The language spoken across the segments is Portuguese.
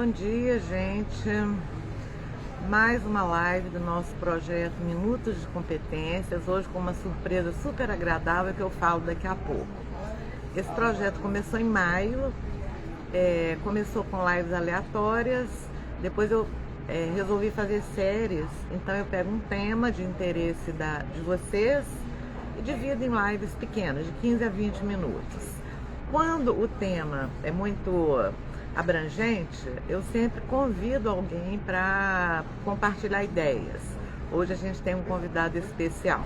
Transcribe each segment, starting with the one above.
Bom dia, gente. Mais uma live do nosso projeto Minutos de Competências, hoje com uma surpresa super agradável que eu falo daqui a pouco. Esse projeto começou em maio, começou com lives aleatórias, depois eu resolvi fazer séries, então eu pego um tema de interesse de vocês e divido em lives pequenas, de 15 a 20 minutos. Quando o tema é muito abrangente, eu sempre convido alguém para compartilhar ideias. Hoje a gente tem um convidado especial.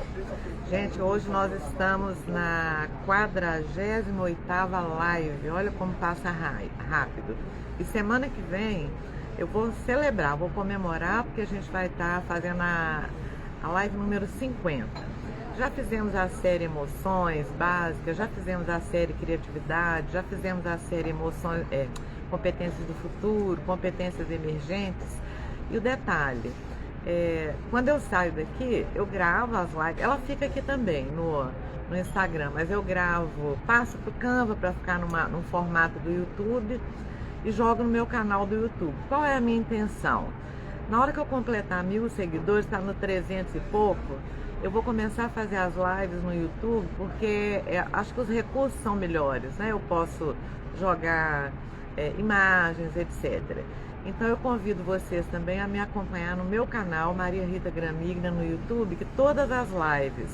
Gente, hoje nós estamos na 48ª live. Olha como passa rápido. E semana que vem eu vou celebrar, vou comemorar, porque a gente vai estar fazendo a live número 50. Já fizemos a série Emoções Básicas, já fizemos a série Criatividade, já fizemos a série Competências do Futuro, Competências Emergentes. E o detalhe, quando eu saio daqui, eu gravo as lives, ela fica aqui também no Instagram, mas eu gravo, passo pro Canva para ficar num formato do YouTube e jogo no meu canal do YouTube. Qual é a minha intenção? Na hora que eu completar 1000 seguidores, está no 300 e pouco, eu vou começar a fazer as lives no YouTube, porque acho que os recursos são melhores, né? Eu posso jogar imagens, etc. Então eu convido vocês também a me acompanhar no meu canal, Maria Rita Gramigna, no YouTube, que todas as lives,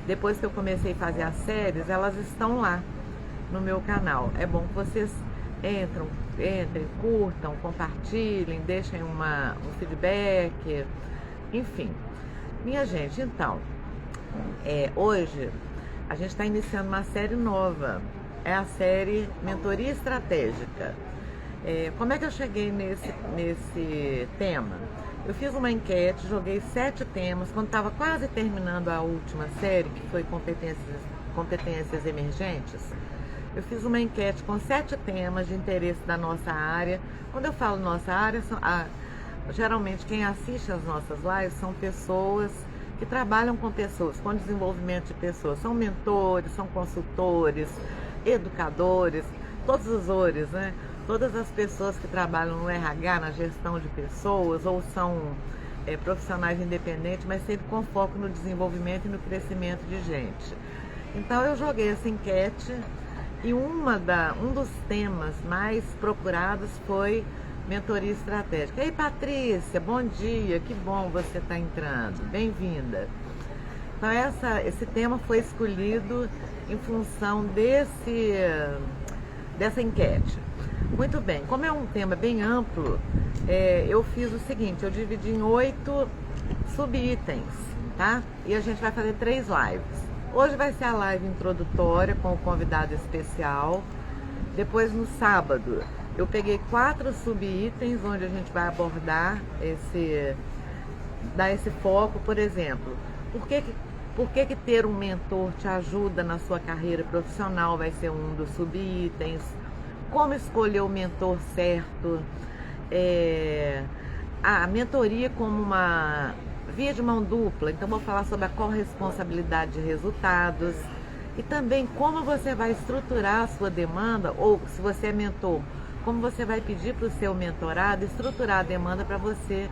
depois que eu comecei a fazer as séries, elas estão lá no meu canal. É bom que vocês entrem, curtam, compartilhem, deixem um feedback, enfim. Minha gente, então, hoje a gente está iniciando uma série nova, é a série Mentoria Estratégica. Como é que eu cheguei nesse tema? Eu fiz uma enquete, joguei 7 temas, quando estava quase terminando a última série, que foi Competências Emergentes. Eu fiz uma enquete com 7 temas de interesse da nossa área. Quando eu falo nossa área, geralmente quem assiste às nossas lives são pessoas que trabalham com pessoas, com desenvolvimento de pessoas. São mentores, são consultores, educadores, todos os ores, né? Todas as pessoas que trabalham no RH, na gestão de pessoas, ou são profissionais independentes, mas sempre com foco no desenvolvimento e no crescimento de gente. Então eu joguei essa enquete e um dos temas mais procurados foi Mentoria Estratégica. Ei, Patrícia, bom dia, que bom você estar entrando, bem-vinda. Então esse tema foi escolhido em função dessa enquete. Muito bem, como é um tema bem amplo, eu fiz o seguinte, eu dividi em 8 subitens, tá? E a gente vai fazer 3 lives. Hoje vai ser a live introdutória com o convidado especial. Depois, no sábado, eu peguei 4 subitens onde a gente vai abordar dar esse foco, por exemplo. Por que ter um mentor te ajuda na sua carreira profissional? Vai ser um dos subitens. Como escolher o mentor certo? A mentoria como uma via de mão dupla, então vou falar sobre a corresponsabilidade de resultados e também como você vai estruturar a sua demanda, ou se você é mentor, como você vai pedir para o seu mentorado estruturar a demanda para você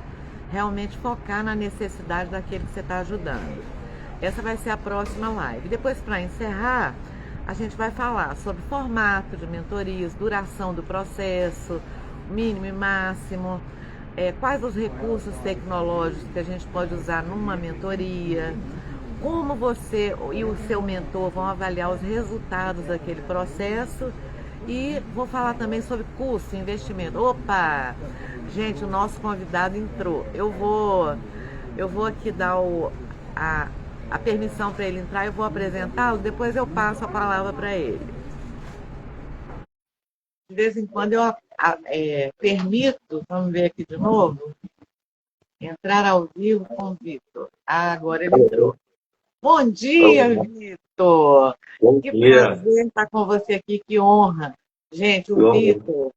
realmente focar na necessidade daquele que você está ajudando. Essa vai ser a próxima live. Depois, para encerrar, a gente vai falar sobre formato de mentorias, duração do processo, mínimo e máximo, quais os recursos tecnológicos que a gente pode usar numa mentoria, como você e o seu mentor vão avaliar os resultados daquele processo e vou falar também sobre custo, investimento. Opa! Gente, o nosso convidado entrou. Eu vou aqui dar a permissão para ele entrar, eu vou apresentá-lo, depois eu passo a palavra para ele. De vez em quando eu permito, vamos ver aqui de novo, entrar ao vivo com o Vitor. Agora ele entrou. Bom dia, Vitor! Que prazer estar com você aqui, que honra. Gente, o Vitor,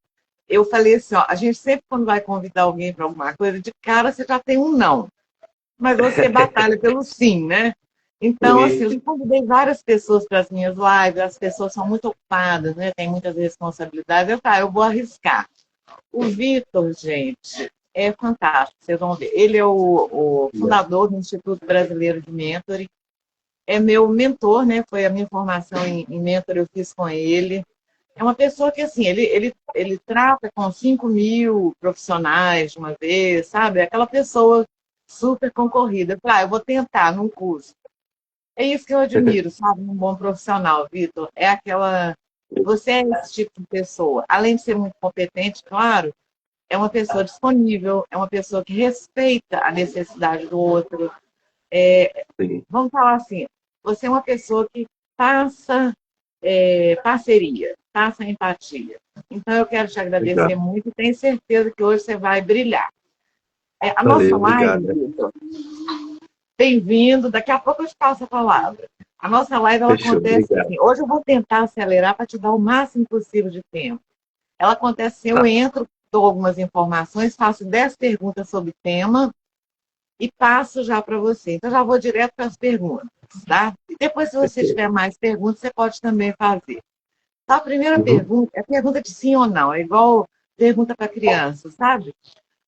eu falei assim, ó, a gente sempre quando vai convidar alguém para alguma coisa, de cara você já tem um não. Mas você batalha pelo sim, né? Então, assim, eu convidei várias pessoas para as minhas lives, as pessoas são muito ocupadas, né? Tem muitas responsabilidades. Eu vou arriscar. O Vitor, gente, é fantástico, vocês vão ver. Ele é o fundador do Instituto Brasileiro de Mentoring, é meu mentor, né? Foi a minha formação em mentor, eu fiz com ele. É uma pessoa que, assim, ele trata com 5.000 profissionais de uma vez, sabe? É aquela pessoa super concorrida. Eu falei, eu vou tentar num curso. É isso que eu admiro, sabe? Um bom profissional, Vitor. É aquela. Você é esse tipo de pessoa. Além de ser muito competente, claro, é uma pessoa disponível, é uma pessoa que respeita a necessidade do outro. Vamos falar assim, você é uma pessoa que passa parceria, passa empatia. Então, eu quero te agradecer Legal. muito e tenho certeza que hoje você vai brilhar. A nossa Valeu, live, obrigado. Vitor, bem-vindo. Daqui a pouco eu te passo a palavra. A nossa live ela Fechou, acontece obrigado. assim. Hoje eu vou tentar acelerar para te dar o máximo possível de tempo. Ela acontece assim, eu Tá, entro, dou algumas informações, faço 10 perguntas sobre o tema e passo já para você. Então, já vou direto para as perguntas, tá? E depois, se você perfeito. tiver mais perguntas, você pode também fazer. Então, a primeira Uhum. pergunta é pergunta de sim ou não, é igual pergunta para criança, sabe?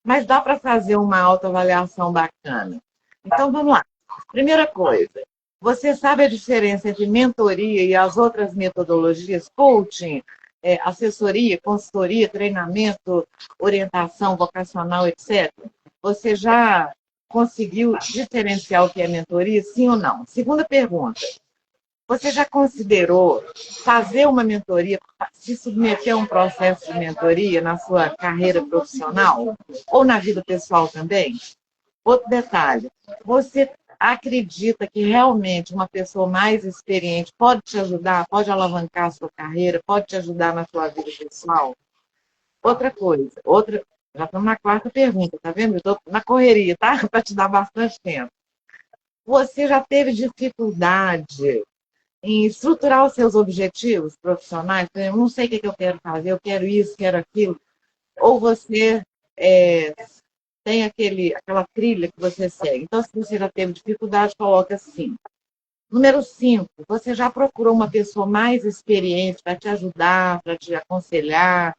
Mas dá para fazer uma autoavaliação bacana. Então, vamos lá. Primeira coisa, você sabe a diferença entre mentoria e as outras metodologias? Coaching, assessoria, consultoria, treinamento, orientação vocacional, etc. Você já conseguiu diferenciar o que é mentoria, sim ou não? Segunda pergunta, você já considerou fazer uma mentoria, se submeter a um processo de mentoria na sua carreira profissional ou na vida pessoal também? Outro detalhe, você acredita que realmente uma pessoa mais experiente pode te ajudar, pode alavancar a sua carreira, pode te ajudar na sua vida pessoal? Outra coisa, já estamos na quarta pergunta, tá vendo? Eu estou na correria, tá? Para te dar bastante tempo. Você já teve dificuldade em estruturar os seus objetivos profissionais? Por exemplo, não sei o que eu quero fazer, eu quero isso, quero aquilo. Ou você é, tem aquela trilha que você segue. Então, se você já teve dificuldade, coloca assim. Número 5, você já procurou uma pessoa mais experiente para te ajudar, para te aconselhar,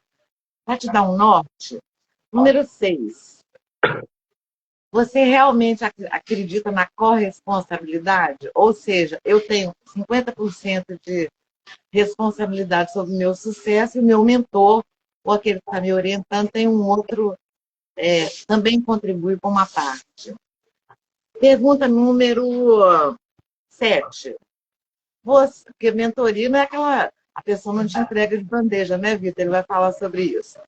para te dar um norte? Número 6, você realmente acredita na corresponsabilidade? Ou seja, eu tenho 50% de responsabilidade sobre o meu sucesso e o meu mentor, ou aquele que está me orientando, tem um outro, também contribui com uma parte. Pergunta número 7. Porque mentoria não é aquela. A pessoa não te entrega de bandeja, né, Vitor? Ele vai falar sobre isso.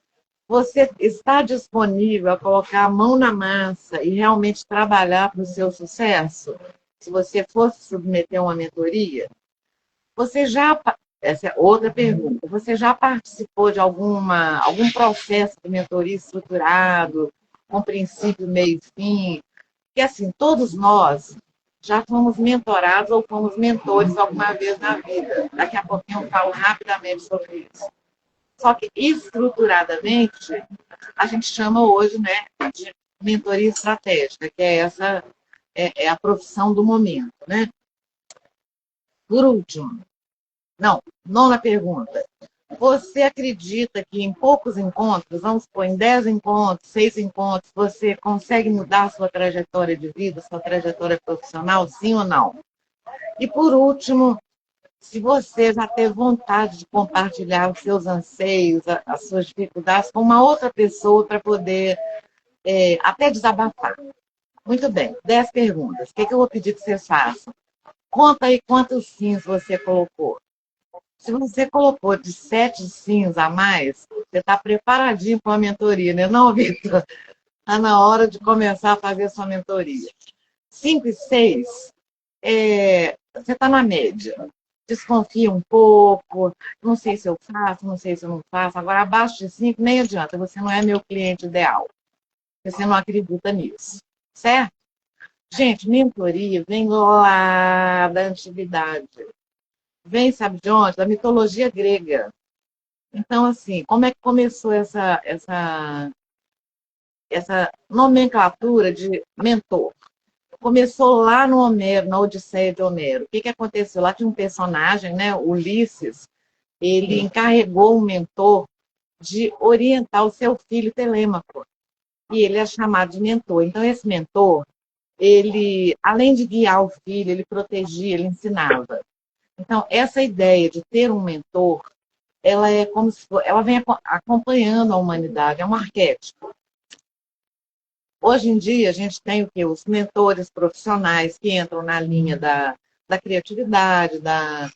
Você está disponível a colocar a mão na massa e realmente trabalhar para o seu sucesso? Se você fosse submeter a uma mentoria? Você já. Essa é outra pergunta. Você já participou de algum processo de mentoria estruturado, com princípio, meio e fim? Porque, assim, todos nós já fomos mentorados ou fomos mentores alguma vez na vida. Daqui a pouquinho eu falo rapidamente sobre isso. Só que, estruturadamente, a gente chama hoje, né, de mentoria estratégica, que é a profissão do momento, né? Por último, não, nona pergunta. Você acredita que em poucos encontros, vamos supor, em 10 encontros, 6 encontros, você consegue mudar a sua trajetória de vida, sua trajetória profissional, sim ou não? E por último, se você já teve vontade de compartilhar os seus anseios, as suas dificuldades com uma outra pessoa para poder até desabafar. Muito bem, 10 perguntas. O que eu vou pedir que vocês façam? Conta aí quantos sims você colocou. Se você colocou de 7 sims a mais, você está preparadinho para uma mentoria, né? Não, Vitor? Está na hora de começar a fazer a sua mentoria. 5 e 6, você está na média. Desconfia um pouco, não sei se eu faço, não sei se eu não faço. Agora, abaixo de 5, nem adianta, você não é meu cliente ideal. Você não acredita nisso, certo? Gente, mentoria vem lá da antiguidade. Vem, sabe de onde? Da mitologia grega. Então, assim, como é que começou essa nomenclatura de mentor? Começou lá no Homero, na Odisseia de Homero. O que aconteceu? Lá tinha um personagem, né, Ulisses, ele encarregou um mentor de orientar o seu filho Telêmaco. E ele é chamado de mentor. Então, esse mentor, ele, além de guiar o filho, ele protegia, ele ensinava. Então, essa ideia de ter um mentor, ela é como se ela vem acompanhando a humanidade, é um arquétipo. Hoje em dia, a gente tem o quê? Os mentores profissionais que entram na linha da criatividade, da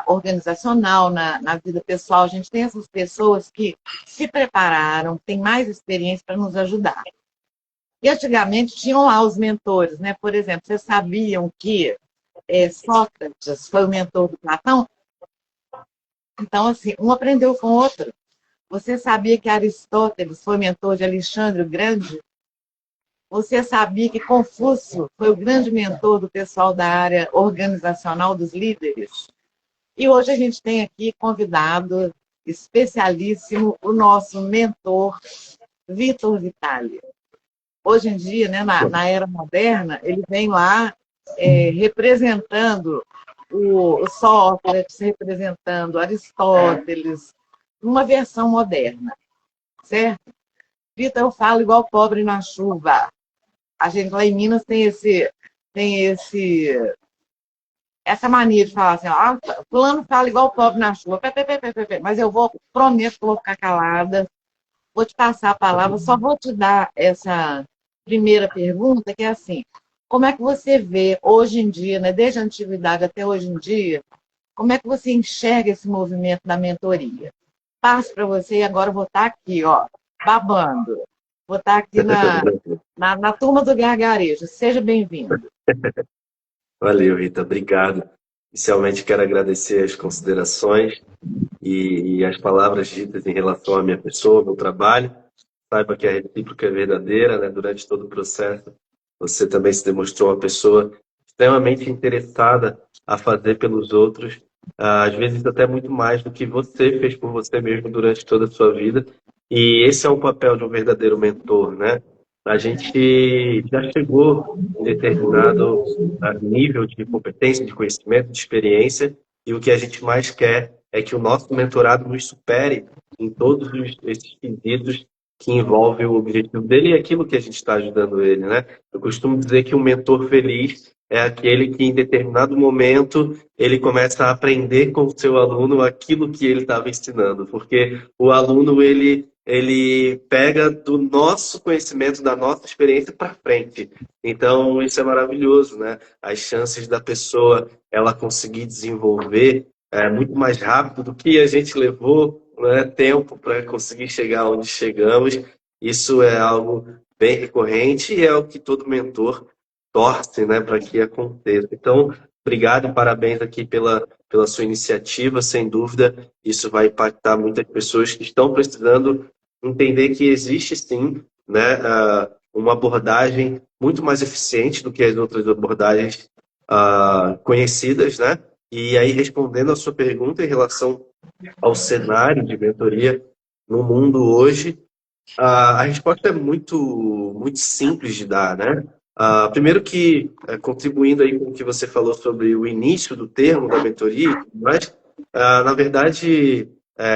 organizacional, na vida pessoal. A gente tem essas pessoas que se prepararam, têm mais experiência para nos ajudar. E antigamente tinham lá os mentores, né? Por exemplo, vocês sabiam que Sócrates foi o mentor do Platão? Então, assim, um aprendeu com o outro. Você sabia que Aristóteles foi mentor de Alexandre o Grande? Você sabia que Confúcio foi o grande mentor do pessoal da área organizacional dos líderes? E hoje a gente tem aqui convidado especialíssimo o nosso mentor, Vitor Vitali. Hoje em dia, né, na era moderna, ele vem lá representando o Sócrates, representando Aristóteles, numa versão moderna, certo? Vitor, eu falo igual pobre na chuva. A gente lá em Minas tem essa mania de falar assim, fulano fala igual pobre na chuva, mas eu prometo que eu vou ficar calada, vou te passar a palavra, só vou te dar essa primeira pergunta, que é assim, como é que você vê hoje em dia, né, desde a antiguidade até hoje em dia, como é que você enxerga esse movimento da mentoria? Passo para você e agora eu vou estar aqui, ó, babando. Vou estar aqui na turma do gargarejo. Seja bem-vindo. Valeu, Rita. Obrigado. Inicialmente, quero agradecer as considerações e as palavras ditas em relação à minha pessoa, ao meu trabalho. Saiba que a recíproca é verdadeira, né? Durante todo o processo, você também se demonstrou uma pessoa extremamente interessada a fazer pelos outros, às vezes até muito mais do que você fez por você mesmo durante toda a sua vida. E esse é o papel de um verdadeiro mentor, né? A gente já chegou em determinado nível de competência, de conhecimento, de experiência, e o que a gente mais quer é que o nosso mentorado nos supere em todos esses quesitos que envolvem o objetivo dele e aquilo que a gente está ajudando ele, né? Eu costumo dizer que um mentor feliz é aquele que, em determinado momento, ele começa a aprender com o seu aluno aquilo que ele estava ensinando, porque o aluno, ele pega do nosso conhecimento, da nossa experiência para frente. Então, isso é maravilhoso, né? As chances da pessoa ela conseguir desenvolver muito mais rápido do que a gente levou, né, tempo para conseguir chegar onde chegamos. Isso é algo bem recorrente e é o que todo mentor torce, né, para que aconteça. Então, obrigado e parabéns aqui pela sua iniciativa. Sem dúvida, isso vai impactar muitas pessoas que estão precisando entender que existe sim, né, uma abordagem muito mais eficiente do que as outras abordagens conhecidas, né? E aí, respondendo a sua pergunta em relação ao cenário de mentoria no mundo hoje, a resposta é muito simples de dar, né? Primeiro que, contribuindo aí com o que você falou sobre o início do termo da mentoria, mas, na verdade,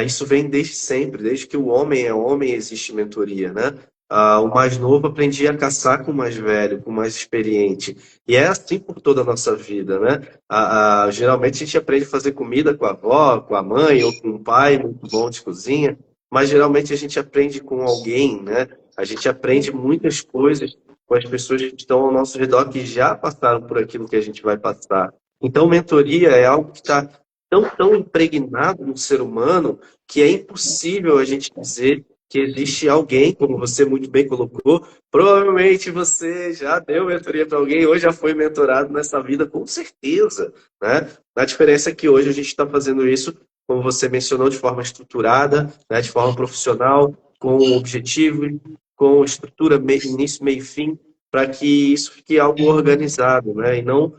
isso vem desde sempre, desde que o homem é homem existe mentoria, né? O mais novo aprendia a caçar com o mais velho, com o mais experiente. E é assim por toda a nossa vida, né? Geralmente a gente aprende a fazer comida com a avó, com a mãe ou com um pai muito bom de cozinha, mas geralmente a gente aprende com alguém, né? A gente aprende muitas coisas com as pessoas que estão ao nosso redor que já passaram por aquilo que a gente vai passar. Então, mentoria é algo que está tão impregnado no ser humano que é impossível a gente dizer que existe alguém, como você muito bem colocou, provavelmente você já deu mentoria para alguém ou já foi mentorado nessa vida, com certeza, né? A diferença é que hoje a gente está fazendo isso, como você mencionou, de forma estruturada, né, de forma profissional, com objetivo, com estrutura, início, meio e fim, para que isso fique algo organizado, né, e não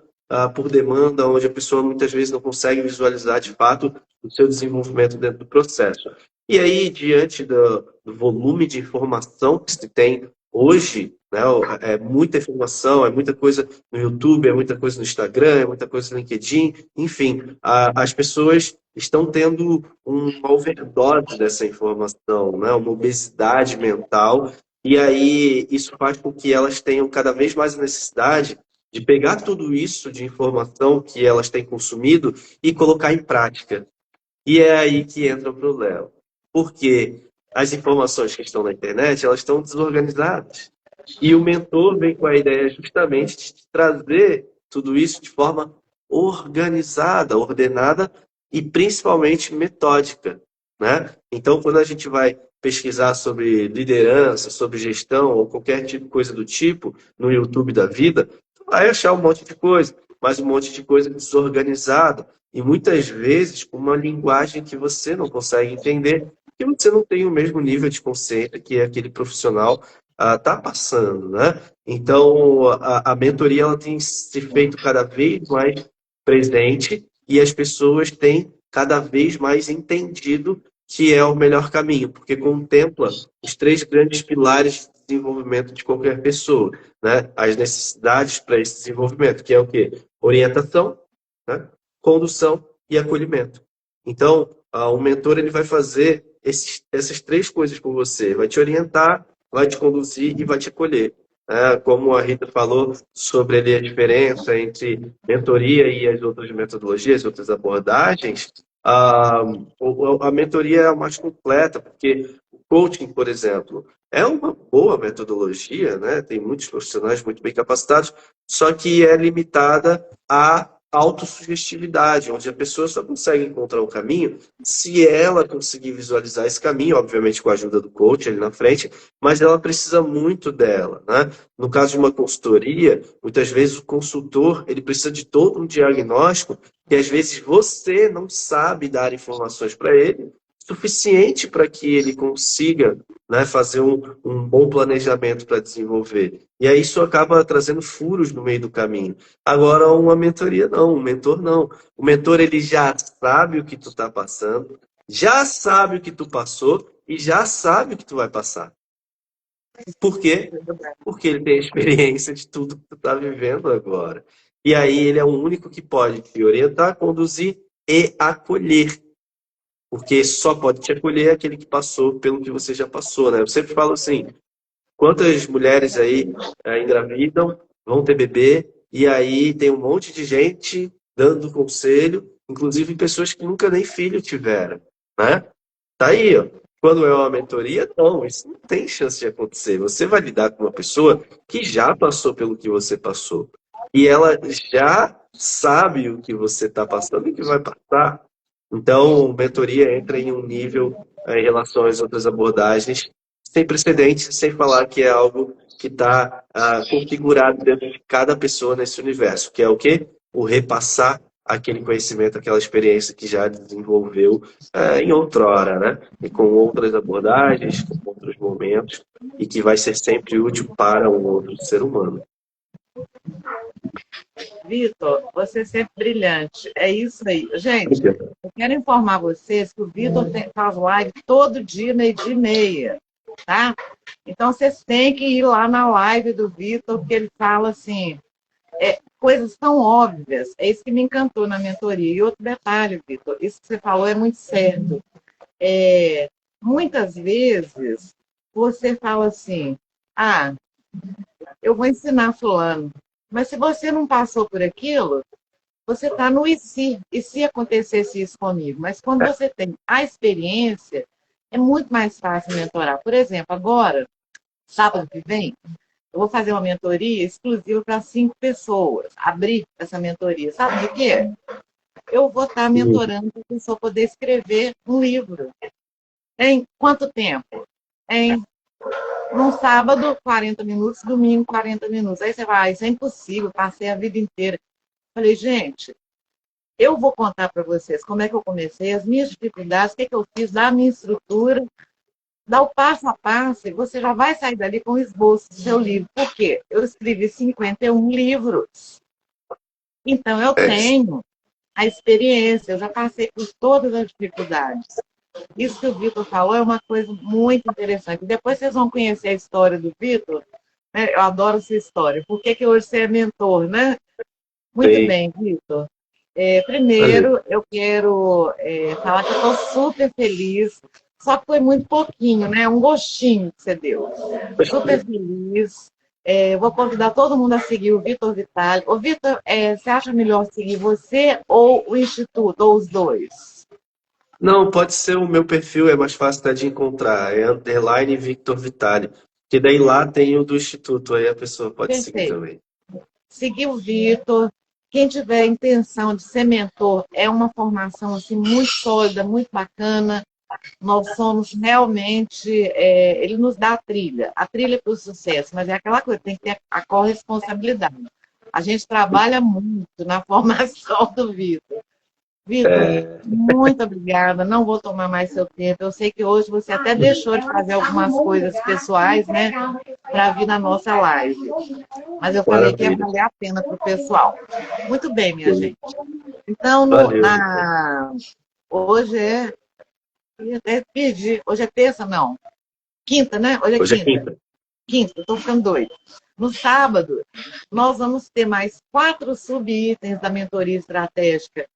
por demanda, onde a pessoa muitas vezes não consegue visualizar de fato o seu desenvolvimento dentro do processo. E aí, diante do volume de informação que se tem hoje, né? É muita informação, é muita coisa no YouTube, é muita coisa no Instagram, é muita coisa no LinkedIn, enfim, as pessoas estão tendo uma overdose dessa informação, né? Uma obesidade mental, e aí isso faz com que elas tenham cada vez mais a necessidade de pegar tudo isso de informação que elas têm consumido e colocar em prática. E é aí que entra o problema. Porque as informações que estão na internet, elas estão desorganizadas. E o mentor vem com a ideia justamente de trazer tudo isso de forma organizada, ordenada e principalmente metódica, né? Então, quando a gente vai pesquisar sobre liderança, sobre gestão ou qualquer tipo de coisa do tipo no YouTube da vida, tu vai achar um monte de coisa, mas um monte de coisa desorganizada e muitas vezes com uma linguagem que você não consegue entender, porque você não tem o mesmo nível de consciência que aquele profissional está passando, né? Então, a mentoria ela tem se feito cada vez mais presente e as pessoas têm cada vez mais entendido que é o melhor caminho, porque contempla os três grandes pilares de desenvolvimento de qualquer pessoa, né? As necessidades para esse desenvolvimento, que é o quê? Orientação, né? Condução e acolhimento. Então, o mentor ele vai fazer essas três coisas com você, vai te orientar, vai te conduzir e vai te acolher. Como a Rita falou sobre ali a diferença entre mentoria e as outras metodologias, outras abordagens, a mentoria é a mais completa, porque o coaching, por exemplo, é uma boa metodologia, né? Tem muitos profissionais muito bem capacitados, só que é limitada a autossugestividade, onde a pessoa só consegue encontrar um caminho se ela conseguir visualizar esse caminho, obviamente com a ajuda do coach ali na frente, mas ela precisa muito dela, né? No caso de uma consultoria, muitas vezes o consultor ele precisa de todo um diagnóstico que às vezes você não sabe dar informações para ele suficiente para que ele consiga, né, fazer um bom planejamento para desenvolver. E aí isso acaba trazendo furos no meio do caminho. Agora, uma mentoria não, um mentor não. O mentor ele já sabe o que tu está passando, já sabe o que tu passou e já sabe o que tu vai passar. Por quê? Porque ele tem a experiência de tudo que tu está vivendo agora. E aí ele é o único que pode te orientar, conduzir e acolher. Porque só pode te acolher aquele que passou pelo que você já passou, né? Eu sempre falo assim, quantas mulheres aí engravidam, vão ter bebê, e aí tem um monte de gente dando conselho, inclusive pessoas que nunca nem filho tiveram, né? Tá aí, ó. Quando é uma mentoria, não, isso não tem chance de acontecer. Você vai lidar com uma pessoa que já passou pelo que você passou. E ela já sabe o que você está passando e o que vai passar. Então, mentoria entra em um nível em relação às outras abordagens sem precedentes, sem falar que é algo que está configurado dentro de cada pessoa nesse universo, que é o quê? O repassar aquele conhecimento, aquela experiência que já desenvolveu em outrora, né? E com outras abordagens, com outros momentos, e que vai ser sempre útil para um outro ser humano. Vitor, você é sempre brilhante. É isso aí. Gente, eu quero informar vocês que o Vitor faz live todo dia, 12h30, tá? Então, vocês têm que ir lá na live do Vitor, porque ele fala assim, coisas tão óbvias. É isso que me encantou na mentoria. E outro detalhe, Vitor, isso que você falou é muito certo. Muitas vezes, você fala assim, eu vou ensinar fulano. Mas se você não passou por aquilo, você está no e se acontecesse isso comigo? Mas quando você tem a experiência, é muito mais fácil mentorar. Por exemplo, agora, sábado que vem, eu vou fazer uma mentoria exclusiva para 5 pessoas. Abrir essa mentoria. Sabe o quê? Eu vou estar mentorando para a pessoa poder escrever um livro. Em quanto tempo? Num sábado, 40 minutos, domingo, 40 minutos. Aí você vai, isso é impossível, passei a vida inteira. Falei, gente, eu vou contar para vocês como é que eu comecei, as minhas dificuldades, o que eu fiz, dar a minha estrutura, dar o passo a passo, e você já vai sair dali com o esboço do seu livro. Por quê? Eu escrevi 51 livros. Então, eu tenho a experiência, eu já passei por todas as dificuldades. Isso que o Vitor falou é uma coisa muito interessante. Depois vocês vão conhecer a história do Vitor, né? Eu adoro sua história. Por que que hoje você é mentor, né? Muito Sim, bem, Vitor. valeu. Primeiro, eu quero falar que eu estou super feliz, só que foi muito pouquinho, né? Um gostinho que você deu. Super feliz. Vou convidar todo mundo a seguir o Vitor Vitale. Ô, Vitor, você acha melhor seguir você ou o Instituto, ou os dois? Não, pode ser o meu perfil, é mais fácil até de encontrar. É underline Victor Vitali. Que daí lá tem o do Instituto, aí a pessoa pode seguir Perfeito. também. Seguir o Vitor. Quem tiver intenção de ser mentor, é uma formação assim, muito sólida, muito bacana. Nós somos realmente, ele nos dá a trilha para o sucesso, mas é aquela coisa, tem que ter a corresponsabilidade. A gente trabalha muito na formação do Vitor. Vitor, É, muito obrigada, não vou tomar mais seu tempo. Eu sei que hoje você até deixou de fazer algumas coisas pessoais, né, para vir na nossa live. Mas eu falei que ia maravilha. valer a pena para o pessoal. Muito bem, minha gente. Então, Valeu, Rita. hoje é. Eu até perdi. Hoje é terça, não. Quinta, né? Hoje é Hoje é quinta. quinta. Quinta, estou ficando doido. No sábado, nós vamos ter mais 4 sub-itens da mentoria estratégica.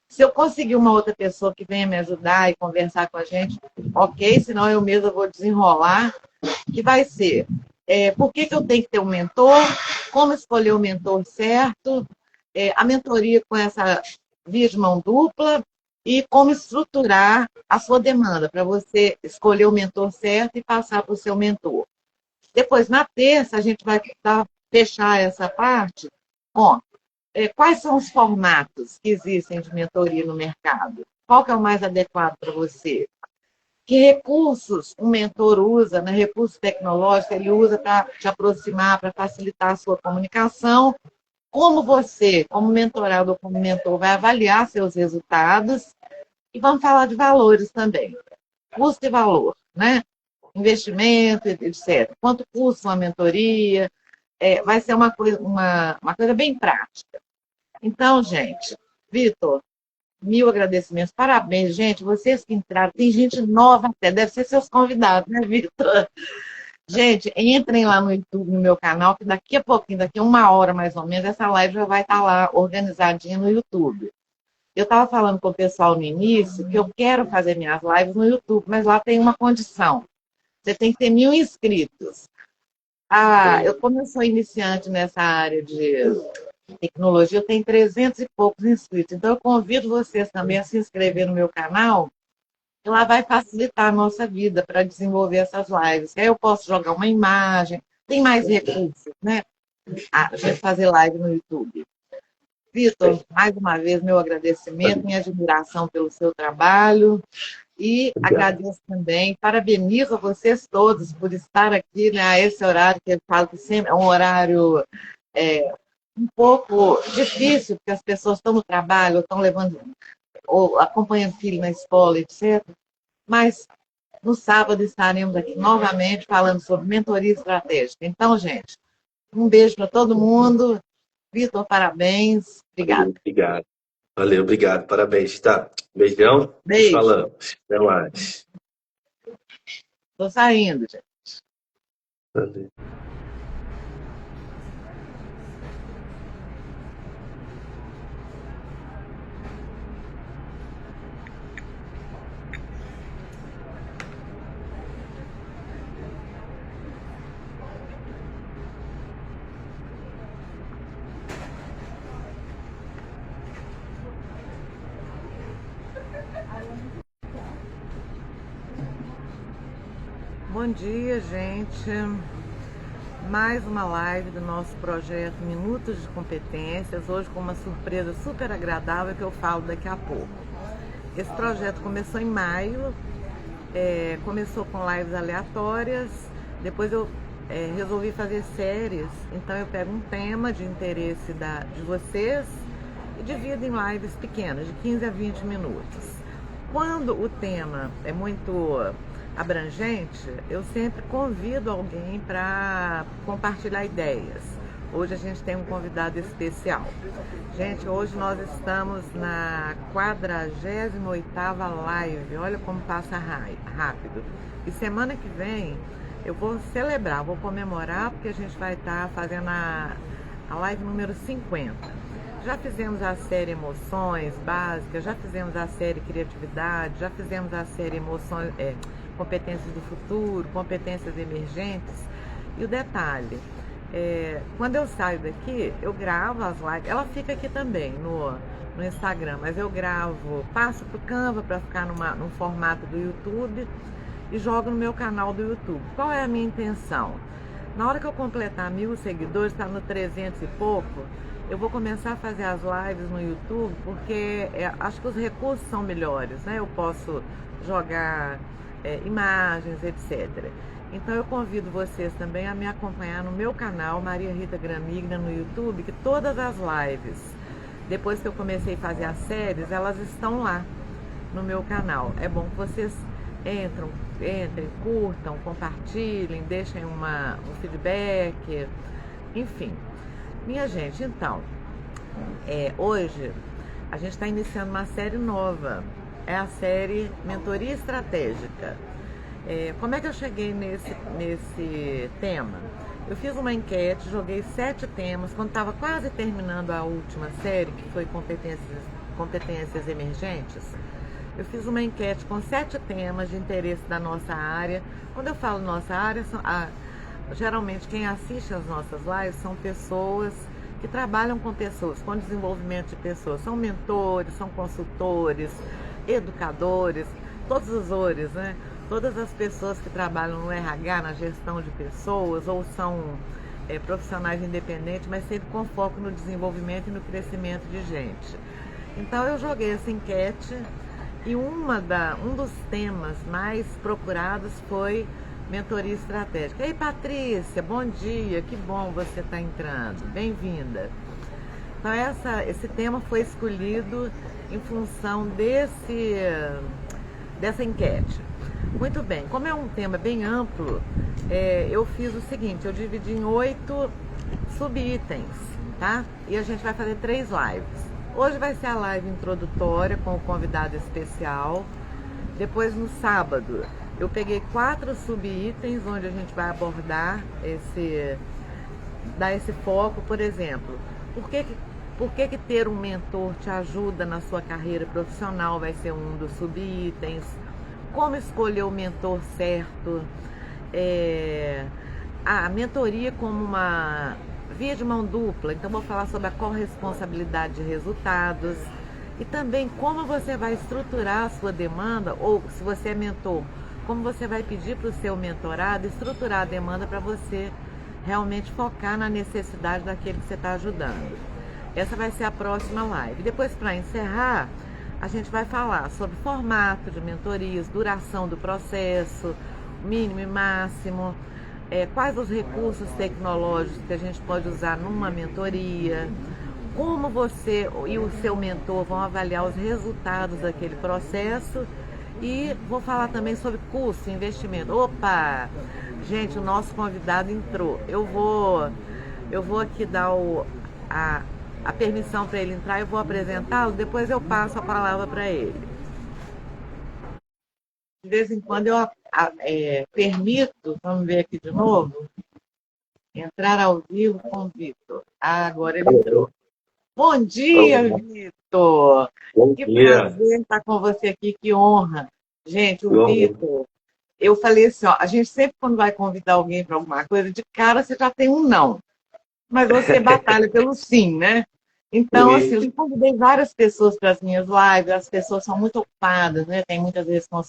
Se eu conseguir uma outra pessoa que venha me ajudar e conversar com a gente, ok, senão eu mesma vou desenrolar, que vai ser por que que eu tenho que ter um mentor, como escolher o mentor certo, a mentoria com essa via de mão dupla e como estruturar a sua demanda para você escolher o mentor certo e passar para o seu mentor. Depois, na terça, a gente vai fechar essa parte com quais são os formatos que existem de mentoria no mercado? Qual que é o mais adequado para você? Que recursos um mentor usa, né? Recurso tecnológico, ele usa para te aproximar, para facilitar a sua comunicação? Como você, como mentorado ou como mentor, vai avaliar seus resultados? E vamos falar de valores também. Custo e valor, né? Investimento, etc. Quanto custa uma mentoria? Vai ser uma coisa bem prática. Então, gente, Vitor, mil agradecimentos. Parabéns, gente. Vocês que entraram, tem gente nova até, deve ser seus convidados, né, Vitor? Gente, entrem lá no YouTube, no meu canal, que daqui a pouquinho, daqui a uma hora mais ou menos, essa live já vai estar lá organizadinha no YouTube. Eu estava falando com o pessoal no início que eu quero fazer minhas lives no YouTube, mas lá tem uma condição. Você tem que ter 1.000 inscritos. Sim. Como eu sou iniciante nessa área de tecnologia, eu tenho 300 e poucos inscritos. Então, eu convido vocês também a se inscrever no meu canal, que lá vai facilitar a nossa vida para desenvolver essas lives. Aí eu posso jogar uma imagem, tem mais recursos, né? A gente fazer live no YouTube. Vitor, mais uma vez, meu agradecimento, minha admiração pelo seu trabalho e Obrigado. agradeço também, parabenizo a vocês todos por estar aqui, né, a esse horário que eu falo que sempre é um horário um pouco difícil, porque as pessoas estão no trabalho, estão levando, ou acompanhando filho na escola, etc. Mas no sábado estaremos aqui novamente falando sobre mentoria estratégica. Então, gente, um beijo para todo mundo. Vitor, parabéns. Obrigada. Valeu, obrigado. Valeu, obrigado. Parabéns, tá? Beijão. Nos Beijo. falamos. Até mais. Estou saindo, gente. Valeu. Bom dia, gente. Mais uma live do nosso projeto Minutos de Competências, hoje com uma surpresa super agradável que eu falo daqui a pouco. Esse projeto começou em maio, começou com lives aleatórias, depois eu resolvi fazer séries, então eu pego um tema de interesse de vocês e divido em lives pequenas, de 15 a 20 minutos. Quando o tema é muito abrangente, eu sempre convido alguém para compartilhar ideias. Hoje a gente tem um convidado especial. Gente, hoje nós estamos na 48ª live. Olha como passa rápido. E semana que vem Eu vou celebrar, vou comemorar, porque a gente vai estar fazendo a live número 50. Já fizemos a série Emoções Básicas, já fizemos a série Criatividade, já fizemos a série Competências do Futuro, Competências Emergentes. E o detalhe, quando eu saio daqui, eu gravo as lives, ela fica aqui também no Instagram, mas eu gravo, passo pro Canva para ficar num formato do YouTube e jogo no meu canal do YouTube. Qual é a minha intenção? Na hora que eu completar 1.000 seguidores, está no 300 e pouco, eu vou começar a fazer as lives no YouTube, porque acho que os recursos são melhores, né? Eu posso jogar imagens, etc. Então eu convido vocês também a me acompanhar no meu canal, Maria Rita Gramigna, no YouTube, que todas as lives, depois que eu comecei a fazer as séries, elas estão lá no meu canal. É bom que vocês entrem, curtam, compartilhem, deixem um feedback, enfim. Minha gente, então, hoje a gente está iniciando uma série nova, é a série Mentoria Estratégica. Como é que eu cheguei nesse tema? Eu fiz uma enquete, joguei 7 temas, quando estava quase terminando a última série, que foi Competências Emergentes. Eu fiz uma enquete com 7 temas de interesse da nossa área. Quando eu falo nossa área, geralmente quem assiste às nossas lives são pessoas que trabalham com pessoas, com desenvolvimento de pessoas. São mentores, são consultores, educadores, todos os ores, né? Todas as pessoas que trabalham no RH, na gestão de pessoas, ou são profissionais independentes, mas sempre com foco no desenvolvimento e no crescimento de gente. Então eu joguei essa enquete e um dos temas mais procurados foi mentoria estratégica. Ei, Patrícia, bom dia, que bom você estar entrando, bem-vinda. Então esse tema foi escolhido em função dessa enquete. Muito bem, como é um tema bem amplo, eu fiz o seguinte, eu dividi em 8 subitens, tá? E a gente vai fazer 3 lives. Hoje vai ser a live introdutória com o convidado especial. Depois, no sábado, eu peguei 4 subitens onde a gente vai abordar dar esse foco, por exemplo, por que ter um mentor te ajuda na sua carreira profissional, vai ser um dos subitens. Como escolher o mentor certo, a mentoria como uma via de mão dupla, então vou falar sobre a corresponsabilidade de resultados e também como você vai estruturar a sua demanda, ou se você é mentor, como você vai pedir para o seu mentorado estruturar a demanda para você realmente focar na necessidade daquele que você está ajudando. Essa vai ser a próxima live. Depois, para encerrar, a gente vai falar sobre formato de mentorias, duração do processo, mínimo e máximo, quais os recursos tecnológicos que a gente pode usar numa mentoria, como você e o seu mentor vão avaliar os resultados daquele processo e vou falar também sobre custo, investimento. Opa! Gente, o nosso convidado entrou. Eu vou aqui dar a permissão para ele entrar, eu vou apresentá-lo, depois eu passo a palavra para ele. De vez em quando eu permito, vamos ver aqui de novo, entrar ao vivo com o Vitor. Agora ele entrou. Bom dia, Vitor! Que prazer estar com você aqui, que honra. Gente, o Vitor, eu falei assim, ó, a gente sempre quando vai convidar alguém para alguma coisa, de cara você já tem um não. Mas você batalha pelo sim, né? Então, assim, eu convidei várias pessoas para as minhas lives, as pessoas são muito ocupadas, né? Tem muitas responsabilidades.